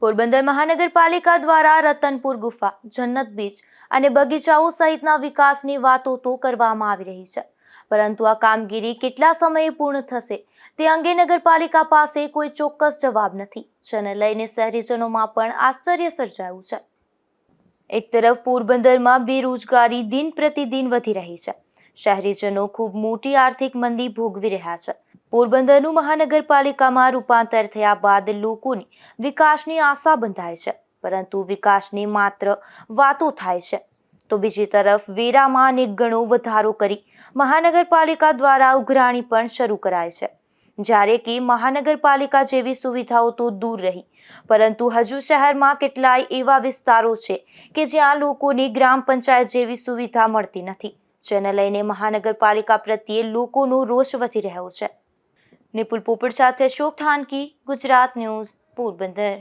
પોરબંદર મહાનગરપાલિકા દ્વારા રતનપુર ગુફા, જન્નત બીચ અને બગીચાઓ સહિતના વિકાસની વાતો તો કરવામાં આવી રહી છે, પરંતુ આ કામગીરી કેટલા સમયે પૂર્ણ થશે તે અંગે નગરપાલિકા પાસે કોઈ ચોક્કસ જવાબ નથી, જેને લઈને શહેરીજનોમાં પણ આશ્ચર્ય સર્જાયું છે। એક તરફ પોરબંદરમાં બેરોજગારી દિન પ્રતિદિન વધી રહી છે। શહેરીજનો ખૂબ મોટી આર્થિક મંદી ભોગવી રહ્યા છે। પોરબંદરનું મહાનગરપાલિકામાં રૂપાંતર થયા બાદ લોકોની વિકાસની આશા બંધાય છે, પરંતુ વિકાસની માત્ર વાતો થાય છે, તો બીજી તરફ વેરામાં અનેક ગણો વધારો કરી મહાનગરપાલિકા દ્વારા ઉઘરાણી પણ શરૂ કરાય છે, જ્યારે કે મહાનગરપાલિકા જેવી સુવિધાઓ તો દૂર રહી, પરંતુ હજુ શહેરમાં કેટલાય એવા વિસ્તારો છે કે જ્યાં લોકોને ગ્રામ પંચાયત જેવી સુવિધા મળતી નથી, જેને લઈને મહાનગરપાલિકા પ્રત્યે લોકોનો રોષ વધી રહ્યો છે। નિપુલ પોપટ સાથે અશોક થાનકી, ગુજરાત ન્યૂઝ, પોરબંદર।